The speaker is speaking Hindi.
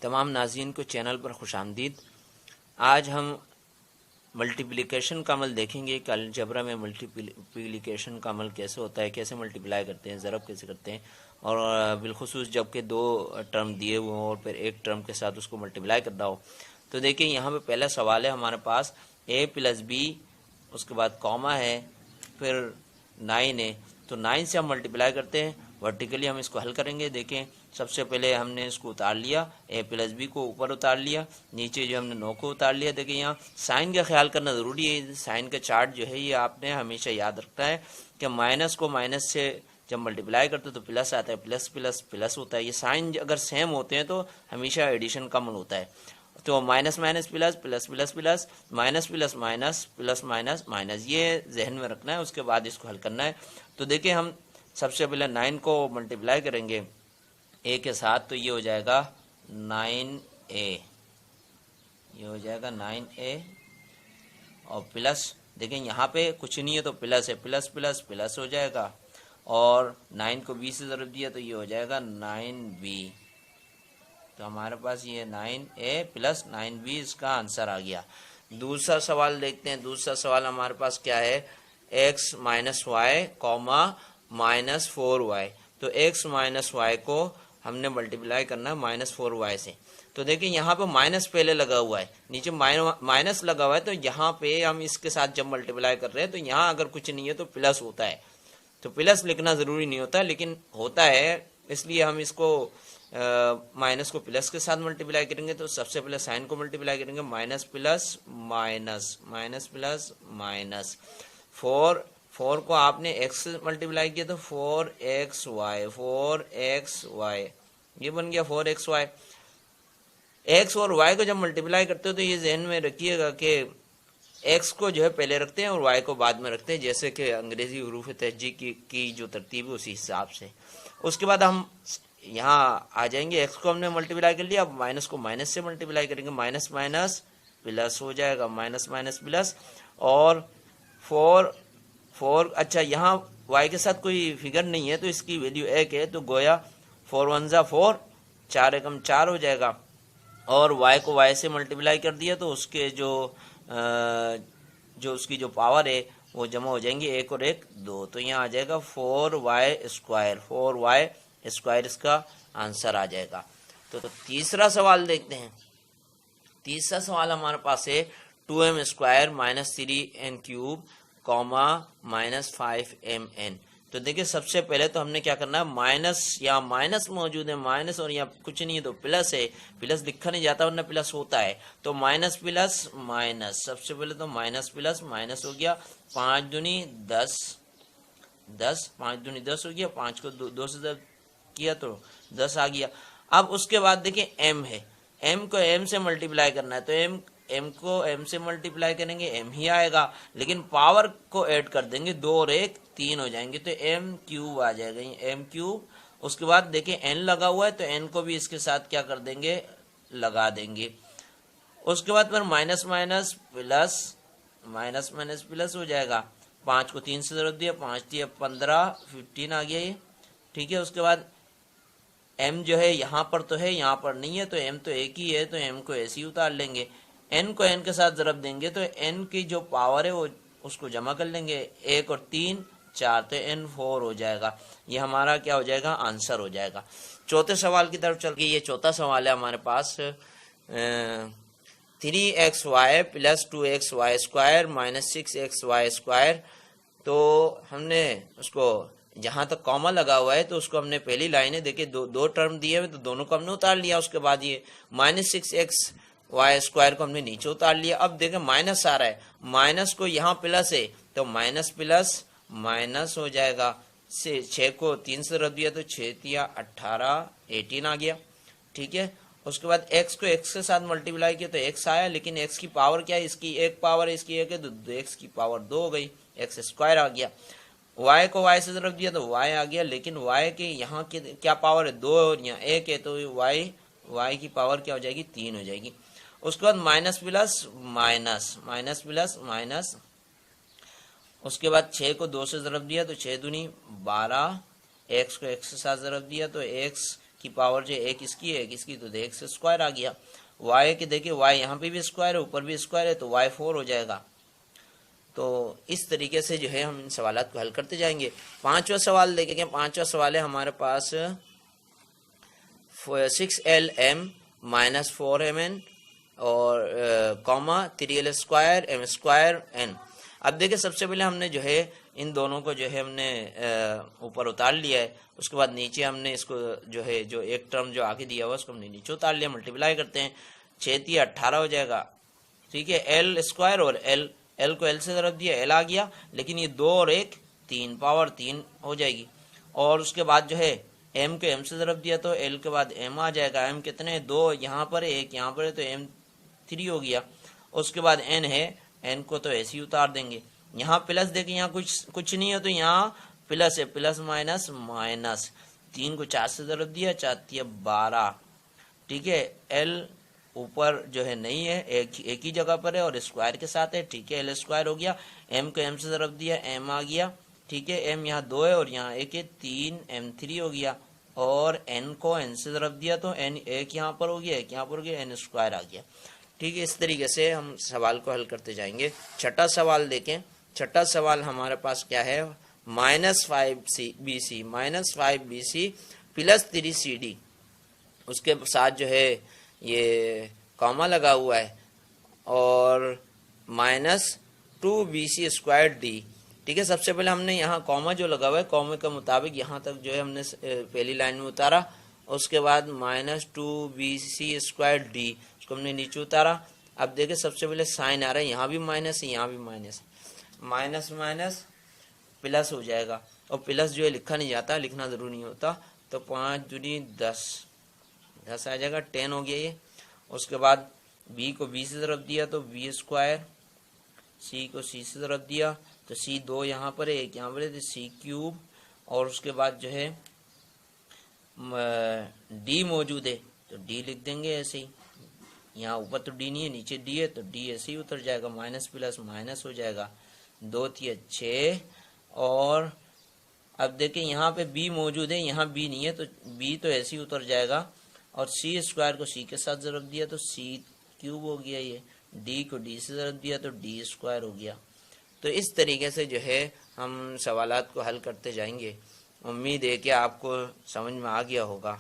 तमाम नाज़रीन को चैनल पर खुशामदीद। आज हम मल्टीप्लिकेशन का अमल देखेंगे कि अलजबरा में मल्टीप्लिकेशन का अमल कैसे होता है, कैसे मल्टीप्लाई करते हैं, ज़रब कैसे करते हैं, और बिलखुसूस जबकि दो टर्म दिए हुए हों और फिर एक टर्म के साथ उसको मल्टीप्लाई करना हो। तो देखिए यहाँ पे पहला सवाल है हमारे पास a + b, उसके बाद कॉमा है, फिर 9 है। तो 9 से हम मल्टीप्लाई करते हैं, वर्टिकली हम इसको हल करेंगे। देखें सबसे पहले हमने इसको उतार लिया, a + b को ऊपर उतार लिया, नीचे जो हमने 9 को उतार लिया। देखिए यहाँ साइन का ख्याल करना ज़रूरी है। साइन का चार्ट जो है ये आपने हमेशा याद रखना है कि माइनस को माइनस से जब मल्टीप्लाई करते हैं तो प्लस आता है, प्लस प्लस प्लस होता है। ये साइन अगर सेम होते हैं तो हमेशा एडिशन का अमल होता है। तो minus minus plus, plus plus plus, minus plus minus, plus minus minus, ये जहन में रखना है। उसके बाद इसको हल करना है। तो देखिए हम सबसे पहले 9 को मल्टीप्लाई करेंगे a के साथ, तो ये हो जाएगा 9a, ये हो जाएगा 9a और प्लस, देखें यहाँ पे कुछ नहीं है तो प्लस है, प्लस प्लस प्लस हो जाएगा, और 9 को b से ज़रब दिया तो ये हो जाएगा 9b। तो हमारे पास ये 9a + 9b इसका आंसर आ गया। दूसरा सवाल देखते हैं। दूसरा सवाल हमारे पास क्या है, x - y, -4y। तो x - y को हमने मल्टीप्लाई करना है -4y से। तो देखिए यहाँ पे माइनस पहले लगा हुआ है, नीचे माइनस लगा हुआ है, तो यहाँ पे हम इसके साथ जब मल्टीप्लाई कर रहे हैं तो यहाँ अगर कुछ नहीं है तो प्लस होता है। तो प्लस लिखना ज़रूरी नहीं होता, लेकिन होता है, इसलिए हम इसको माइनस को प्लस के साथ मल्टीप्लाई करेंगे। तो सबसे पहले साइन को मल्टीप्लाई करेंगे, minus plus minus, minus plus minus. 4 को आपने x से मल्टीप्लाई किया तो 4xy, 4xy, ये बन गया 4xy। x और y को जब मल्टीप्लाई करते हो तो ये जहन में रखिएगा कि x को जो है पहले रखते हैं और y को बाद में रखते हैं, जैसे कि अंग्रेजी हरूफ तहजी की जो तरतीब है उसी हिसाब से। उसके बाद हम यहाँ आ जाएंगे, x को हमने मल्टीप्लाई कर लिया, अब माइनस को माइनस से मल्टीप्लाई करेंगे, माइनस माइनस प्लस हो जाएगा, माइनस माइनस प्लस, और 4 अच्छा यहाँ y के साथ कोई फिगर नहीं है तो इसकी वैल्यू 1 है, तो गोया 4 × 1 = 4, 4 × 1 = 4 हो जाएगा। और y को y से मल्टीप्लाई कर दिया तो उसके जो उसकी जो पावर है वो जमा हो जाएंगे, 1 और 1 2, तो यहाँ आ जाएगा 4y², 4y² इसका आंसर आ जाएगा। तो तीसरा सवाल देखते हैं। तीसरा सवाल हमारे पास है 2m² - 3n³ -5mn। तो देखिए सबसे पहले तो हमने क्या करना है, माइनस, यहाँ माइनस मौजूद है, माइनस, और यहाँ कुछ नहीं है तो प्लस है, प्लस लिखा नहीं जाता वरना प्लस होता है। तो माइनस प्लस माइनस, सबसे पहले तो माइनस प्लस माइनस हो गया, 5 दूनी 10, 5 दूनी 10 हो गया, 5 को 2 से जब किया तो 10 आ गया। अब उसके बाद देखिए m है, m को m से मल्टीप्लाई करना है, तो m को m से मल्टीप्लाई करेंगे m ही आएगा, लेकिन पावर को ऐड कर देंगे, 2 और 1 3 हो जाएंगे, तो m³ आ जाएगा, m³। उसके बाद देखिए n लगा हुआ है तो n को भी इसके साथ क्या कर देंगे, लगा देंगे। उसके बाद फिर minus minus plus, minus minus plus हो जाएगा, 5 को 3 से ज़रब दिया, 5 दिया 15, 15 आ गया ये, ठीक है। उसके बाद m जो है यहाँ पर तो है, यहाँ पर नहीं है, तो m तो एक ही है, तो m को ऐसे ही उतार लेंगे। n को n के साथ ज़रब देंगे तो n की जो पावर है वो उसको जमा कर लेंगे, 1 और 3 4, तो n4 हो जाएगा। ये हमारा क्या हो जाएगा, आंसर हो जाएगा। चौथे सवाल की तरफ चल के, ये चौथा सवाल है हमारे पास, 3xy + 2xy² - 6xy²। तो हमने उसको जहाँ तक कॉमा लगा हुआ है तो उसको हमने पहली लाइन है, देखिए दो टर्म दिए हुए तो दोनों को हमने उतार लिया। उसके बाद ये -6xy² को हमने नीचे उतार लिया। अब देखें माइनस आ रहा है, माइनस को यहाँ प्लस है तो माइनस प्लस माइनस हो जाएगा, 6 को 3 से रख दिया तो 6 × 18, 18 आ गया, ठीक है। उसके बाद x को x के साथ मल्टीप्लाई किया तो x आया, लेकिन x की पावर क्या है, इसकी एक पावर है, इसकी एक है, तो x की पावर 2 हो गई, x² आ गया। y को y से ज़रब दिया तो y आ गया, लेकिन y के यहाँ की क्या पावर है, 2 और यहाँ 1 है, तो y की पावर क्या हो जाएगी, 3 हो जाएगी। उसके बाद minus plus minus, minus plus minus, उसके बाद 6 को 2 से ज़रब दिया तो 6 दूनी 12, x को x के साथ ज़रब दिया तो x की पावर जो एक इसकी है एक इसकी, तो x स्क्वायर आ गया। y के देखिए y यहाँ पे भी स्क्वायर है, ऊपर भी स्क्वायर है, तो y 4 हो जाएगा। तो इस तरीके से जो है हम इन सवालों को हल करते जाएंगे। पांचवा सवाल देखेंगे। पांचवा सवाल है हमारे पास 6lm माइनस 4mn और comma 3l square m square n। अब देखिए सबसे पहले हमने जो है इन दोनों को जो है हमने ऊपर उतार लिया है। उसके बाद नीचे हमने इसको जो है जो एक टर्म जो आगे दिया हुआ उसको हमने नीचे उतार लिया। मल्टीप्लाई करते हैं, 6 18 हो जाएगा। ठीक है, एल स्क्वायर और एल को एल से ज़रब दिया, एल आ गया। लेकिन ये 2 और 1 3, पावर 3 हो जाएगी। और उसके बाद जो है एम को एम से ज़रब दिया तो एल के बाद एम आ जाएगा। एम कितने, 2 यहाँ पर है 1 यहाँ पर है, तो एम 3 हो गया। उसके बाद एन है, एन को तो ऐसे ही उतार देंगे। यहाँ प्लस देखिए, यहाँ कुछ नहीं है तो यहाँ प्लस है, प्लस माइनस माइनस। 3 को 4 से ज़रब दिया, 4 12। ठीक है, एल ऊपर जो है नहीं है, एक ही जगह पर है और स्क्वायर के साथ है। ठीक है, एल स्क्वायर हो गया। एम को एम से ज़रब दिया, एम आ गया। ठीक है, एम यहाँ 2 है और यहाँ 1 है, 3 m3 हो गया। और एन को एन से ज़रब दिया तो एन एक यहाँ पर हो गया, एक यहाँ पर हो गया, एन स्क्वायर आ गया। ठीक है, इस तरीके से हम सवाल को हल करते जाएंगे। छठा सवाल देखें। छठा सवाल हमारे पास क्या है, -5bc minus 5bc plus 3cd। उसके साथ जो है ये कॉमा लगा हुआ है और -2bc स्क्वायर डी। ठीक है, सबसे पहले हमने यहाँ कॉमा जो लगा हुआ है, कॉमे के मुताबिक यहाँ तक जो है हमने पहली लाइन में उतारा। उसके बाद -2bc स्क्वायर डी, उसको हमने नीचे उतारा। अब देखिए सबसे पहले साइन आ रहा है, यहाँ भी माइनस है, यहाँ भी माइनस, माइनस माइनस प्लस हो जाएगा। और प्लस जो है लिखा नहीं जाता, लिखना जरूरी नहीं होता। तो 5 दूनी 10 आ जाएगा, 10 हो गया ये। उसके बाद b को b से ज़रब दिया तो b स्क्वायर, c को c से ज़रब दिया तो c 2 यहाँ पर है, एक यहाँ पर है, तो c क्यूब। और उसके बाद जो है d मौजूद है तो d लिख देंगे ऐसे ही। यहाँ ऊपर तो d नहीं है, नीचे d है, तो d ऐसे ही उतर जाएगा, माइनस प्लस माइनस हो जाएगा। 2 3 6। और अब देखिए यहाँ पे b मौजूद है, यहाँ b नहीं है, तो b तो ऐसे ही उतर जाएगा। और c स्क्वायर को c के साथ ज़रब दिया तो c क्यूब हो गया ये। d को d से ज़रब दिया तो d स्क्वायर हो गया। तो इस तरीके से जो है हम सवालात को हल करते जाएंगे। उम्मीद है कि आपको समझ में आ गया होगा।